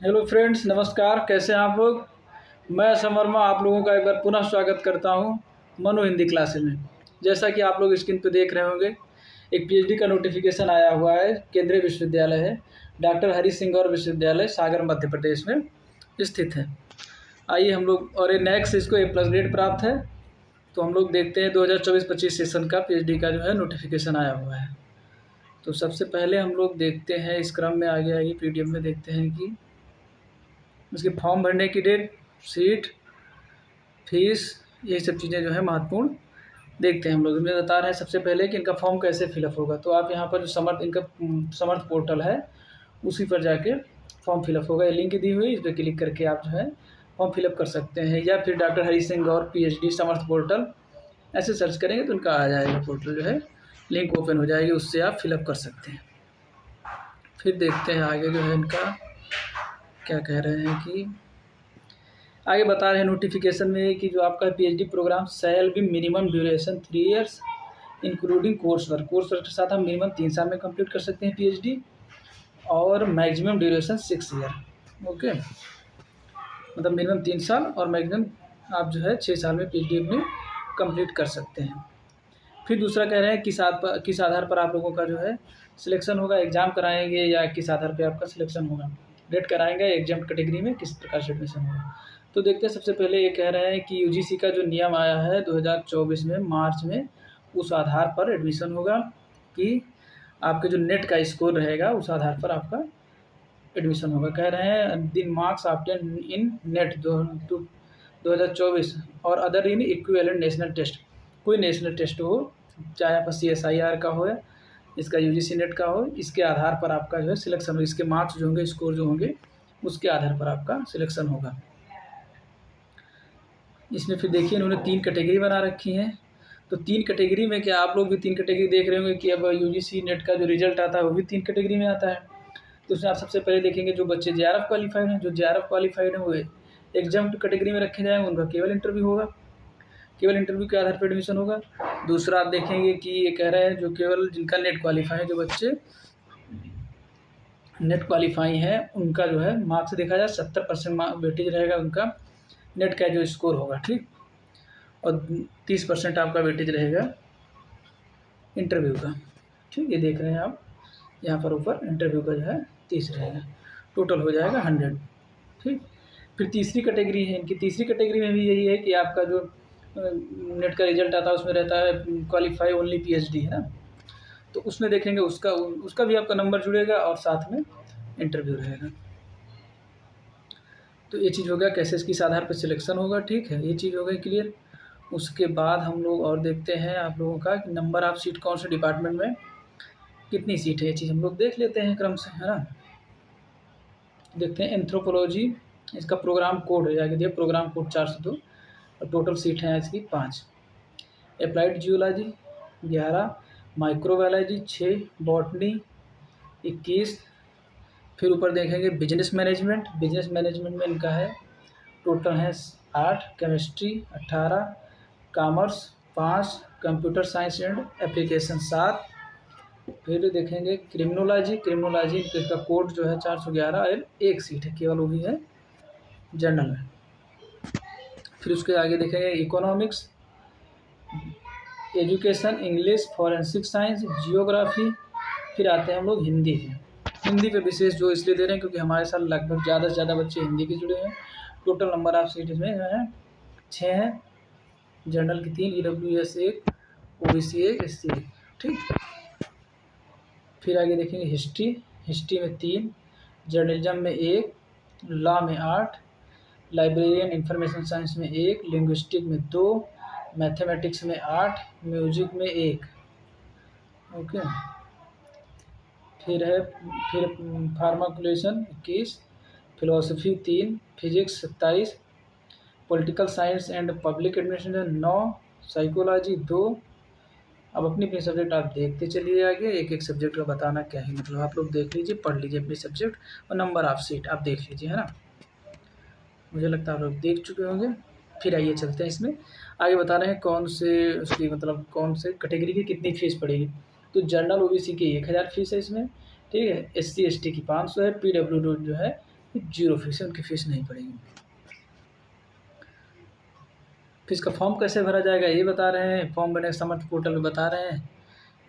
Hello friends, नमस्कार। कैसे हैं आप लोग? मैं असम वर्मा आप लोगों का एक बार पुनः स्वागत करता हूं मनु हिंदी क्लासेस में। जैसा कि आप लोग स्क्रीन पे देख रहे होंगे, एक पीएचडी का नोटिफिकेशन आया हुआ है। केंद्रीय विश्वविद्यालय है, डॉक्टर हरि सिंह गौर विश्वविद्यालय, सागर मध्य प्रदेश में स्थित है। आइए हम लोग, और ये नेक्स्ट इसको A+ ग्रेड प्राप्त है। तो हम लोग देखते हैं 2024-25 सेशन का पीएचडी का जो है नोटिफिकेशन आया हुआ है। तो सबसे पहले हम लोग देखते हैं, इस क्रम में आगे आगे पीडीएफ में देखते हैं कि उसके फॉर्म भरने की डेट, सीट, फीस, ये सब चीज़ें जो है महत्वपूर्ण देखते हैं हम लोग। इसमें बता रहे हैं सबसे पहले कि इनका फॉर्म कैसे फिलअप होगा। तो आप यहाँ पर जो समर्थ पोर्टल है, उसी पर जाके फॉर्म फिलअप होगा। ये लिंक दी हुई, इस पर क्लिक करके आप जो है फॉर्म फिलअप कर सकते हैं, या फिर डॉक्टर हरि सिंह गौर पीएचडी समर्थ पोर्टल ऐसे सर्च करेंगे तो उनका आ जाएगा पोर्टल, जो है लिंक ओपन हो जाएगी, उससे आप फिलअप कर सकते हैं। फिर देखते हैं आगे जो है इनका क्या कह रहे हैं कि आगे बता रहे हैं नोटिफिकेशन में कि जो आपका PhD programme shall be minimum duration 3 years including course work के साथ हम मिनिमम 3 साल में कंप्लीट कर सकते हैं पीएचडी, और मैक्सिमम ड्यूरेशन 6 ईयर। ओके, मतलब मिनिमम 3 साल और मैक्सिमम आप जो है 6 साल में पीएचडी अपनी कंप्लीट कर सकते हैं। फिर दूसरा कह रहे हैं किस आधार पर आप लोगों का जो है सिलेक्शन होगा, एग्ज़ाम कराएंगे या किस आधार पर आपका सिलेक्शन होगा, डेट कराएंगे, एग्जाम कैटेगरी में किस प्रकार से एडमिशन होगा। तो देखते हैं, सबसे पहले ये कह रहे हैं कि यूजीसी का जो नियम आया है 2024 में मार्च में, उस आधार पर एडमिशन होगा कि आपके जो नेट का स्कोर रहेगा उस आधार पर आपका एडमिशन होगा। कह रहे हैं दिन मार्क्स ऑब्टेन इन नेट 2024 और other in equivalent national test, कोई नेशनल टेस्ट हो, चाहे आपका CSIR का हो या इसका यूजीसी नेट का हो, इसके आधार पर आपका जो है सिलेक्शन हो। इसके मार्क्स जो होंगे, स्कोर जो होंगे, उसके आधार पर आपका सिलेक्शन होगा। इसमें फिर देखिए इन्होंने 3 कैटेगरी बना रखी हैं। तो 3 कैटेगरी में क्या आप लोग भी 3 कैटेगरी देख रहे होंगे कि अब यूजीसी नेट का जो रिजल्ट आता है वो भी 3 कैटेगरी में आता है। तो उसमें आप सबसे पहले देखेंगे जो बच्चे JRF क्वालिफाइड हैं, जो JRF क्वालिफाइड हैं वो एग्जाम कैटेगरी में रखे जाएंगे, उनका केवल इंटरव्यू होगा, केवल इंटरव्यू के आधार पर एडमिशन होगा। दूसरा आप देखेंगे कि ये कह रहे हैं जो केवल जिनका नेट क्वालिफाई है, जो बच्चे नेट क्वालिफाई हैं, उनका जो है मार्क्स देखा जाए 70% वेटेज रहेगा उनका नेट का जो स्कोर होगा, ठीक, और 30% आपका वेटेज रहेगा इंटरव्यू का, ठीक। ये देख रहे हैं आप यहाँ पर ऊपर, इंटरव्यू का जो है 30 रहेगा, टोटल हो जाएगा 100, ठीक। फिर तीसरी कैटेगरी है इनकी, तीसरी कैटेगरी में भी यही है कि आपका जो नेट का रिजल्ट आता है उसमें रहता है क्वालिफाई ओनली पीएचडी, है ना। तो उसमें देखेंगे उसका भी आपका नंबर जुड़ेगा और साथ में इंटरव्यू रहेगा। तो ये चीज़ हो गया कैसे किस आधार पर सिलेक्शन होगा, ठीक है, ये चीज़ हो गई क्लियर। उसके बाद हम लोग और देखते हैं आप लोगों का कि नंबर ऑफ सीट कौन से डिपार्टमेंट में कितनी सीट है, ये चीज़ हम लोग देख लेते हैं क्रम से, है ना। देखते हैं एंथ्रोपोलॉजी, इसका प्रोग्राम कोड हो जाएगा, दिया प्रोग्राम कोड 402 और टोटल सीट है इसकी 5। Applied geology 11, microbiology 6, botany 21। फिर ऊपर देखेंगे बिजनेस मैनेजमेंट में इनका है टोटल है 8, chemistry 18, commerce 5, computer science and application 7। फिर देखेंगे क्रिमिनोलॉजी इसका कोड जो है 411 और 1 सीट है केवल, वो भी है जनरल में। फिर उसके आगे देखेंगे economics, education, English, forensic science, geography. फिर आते हैं हम लोग हिंदी पे विशेष जो इसलिए दे रहे हैं क्योंकि हमारे साथ लगभग ज़्यादा से ज़्यादा बच्चे हिंदी के जुड़े हैं। टोटल नंबर ऑफ सीट इसमें जो है 6 है, जनरल की 3, EWS 1, OBC 1, SC 1, ठीक। फिर आगे देखेंगे हिस्ट्री में 3, जर्नलिज्म में 1, लॉ में 8, लाइब्रेरियन इंफॉर्मेशन साइंस में 1, लिंग्विस्टिक में 2, मैथमेटिक्स में 8, म्यूजिक में 1, ओके। फिर फार्माकुलेशन 21, philosophy 3, physics 27, political science and public administration 9, psychology 2। अब अपनी अपनी सब्जेक्ट आप देखते चलिए आगे, एक एक सब्जेक्ट का बताना क्या है, मतलब आप लोग देख लीजिए, पढ़ लीजिए अपनी सब्जेक्ट और नंबर ऑफ सीट आप देख लीजिए, है ना। मुझे लगता है आप लोग देख चुके होंगे। फिर आइए चलते हैं इसमें आगे, बता रहे हैं कौन से उसकी मतलब कौन से कैटेगरी की कितनी फीस पड़ेगी। तो जनरल OBC की 1000 फीस है इसमें, ठीक है। SC ST की 500 है, PWD जो है जीरो फीस है, उनकी फ़ीस नहीं पड़ेगी। फीस का फॉर्म कैसे भरा जाएगा ये बता रहे हैं। फॉर्म भरने समर्थ पोर्टल में बता रहे हैं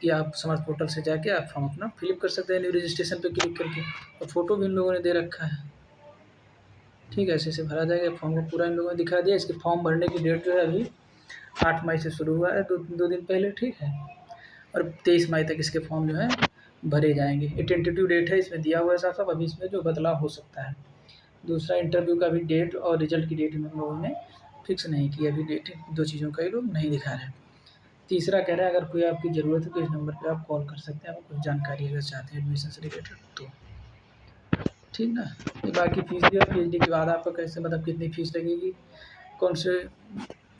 कि आप समर्थ पोर्टल से जाके आप फॉर्म अपना फिलअप कर सकते हैं, न्यू रजिस्ट्रेशन पे क्लिक करके। और फ़ोटो भी इन लोगों ने दे रखा है। ठीक है, ऐसे भरा जाएगा। फॉर्म को पूरा इन लोगों ने दिखा दिया। इसके फॉर्म भरने की डेट जो है अभी 8 मई से शुरू हुआ है, दो दिन पहले। ठीक है, और 23 मई तक इसके फॉर्म जो है भरे जाएंगे। ये टेंटेटिव डेट है, इसमें दिया हुआ है साफ साफ। अभी इसमें जो बदलाव हो सकता है। दूसरा, इंटरव्यू का भी डेट और रिजल्ट की डेट इन लोगों ने फिक्स नहीं की अभी डेट। दो चीज़ों का ये लोग नहीं दिखा रहे हैं। तीसरा कह रहा है अगर कोई आपकी ज़रूरत है तो इस नंबर पे आप कॉल कर सकते हैं, आपको कुछ जानकारी अगर चाहते हैं एडमिशन से रिलेटेड तो। ठीक ना। ये बाकी फ़ीस दिया PhD के बाद आपको कैसे, मतलब कितनी फ़ीस लगेगी, कौन से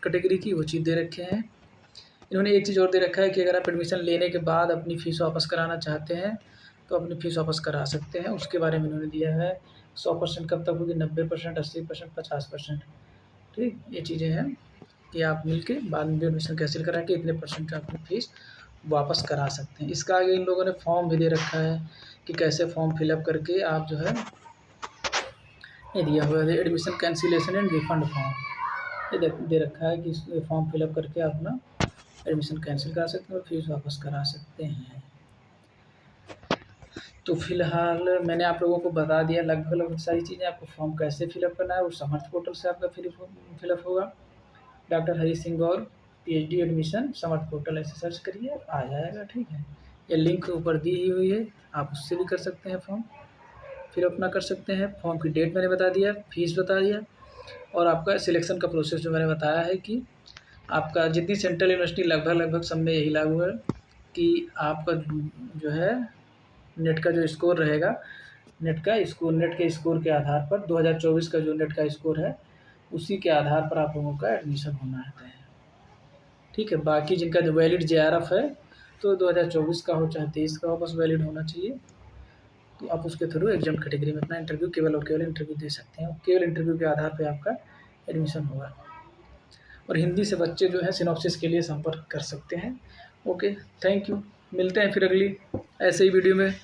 कैटेगरी की, वो चीज़ दे रखे हैं। इन्होंने एक चीज़ और दे रखा है कि अगर आप एडमिशन लेने के बाद अपनी फ़ीस वापस कराना चाहते हैं तो अपनी फ़ीस वापस करा सकते हैं। उसके बारे में इन्होंने दिया है 100% कब तक होगी, 90%, 80%, 50%। ठीक, ये चीज़ें हैं कि आप मिल के बाद में एडमिशन कैंसिल करा के इतने % अपनी फ़ीस वापस करा सकते हैं। इसका आगे इन लोगों ने फॉर्म भी दे रखा है कि कैसे फॉर्म फिलअप करके आप जो है, ये दिया हुआ है admission cancellation and refund form. ये दे रखा है कि इस फॉर्म फिलअप करके आप अपना एडमिशन कैंसिल करा सकते हैं और फीस वापस करा सकते हैं। तो फिलहाल मैंने आप लोगों को बता दिया लगभग सारी चीज़ें। आपको फॉर्म कैसे फिलअप करना है वो समर्थ पोर्टल से आपका फिलअप होगा। डॉक्टर हरी सिंह गौर PhD एडमिशन समर्थ पोर्टल ऐसे सर्च करिए, आ जाएगा। ठीक है, ये लिंक ऊपर दी ही हुई है, आप उससे भी कर सकते हैं फॉर्म फिलअप अपना कर सकते हैं। फॉर्म की डेट मैंने बता दिया, फीस बता दिया, और आपका सिलेक्शन का प्रोसेस जो मैंने बताया है कि आपका जितनी सेंट्रल यूनिवर्सिटी लगभग सब में यही लागू है कि आपका जो है नेट का जो स्कोर रहेगा, नेट के स्कोर के आधार पर 2024 का जो नेट का स्कोर है उसी के आधार पर आप लोगों का एडमिशन होना है। ठीक है, बाकी जिनका जो वैलिड JRF है तो 2024 का हो चाहे 23 का हो, बस वैलिड होना चाहिए। तो आप उसके थ्रू एग्जाम कैटेगरी में अपना इंटरव्यू केवल और केवल इंटरव्यू दे सकते हैं। केवल इंटरव्यू के आधार पर आपका एडमिशन होगा। और हिंदी से बच्चे जो है सिनॉप्सिस के लिए संपर्क कर सकते हैं। Okay, thank you. मिलते हैं फिर अगली ऐसे ही वीडियो में।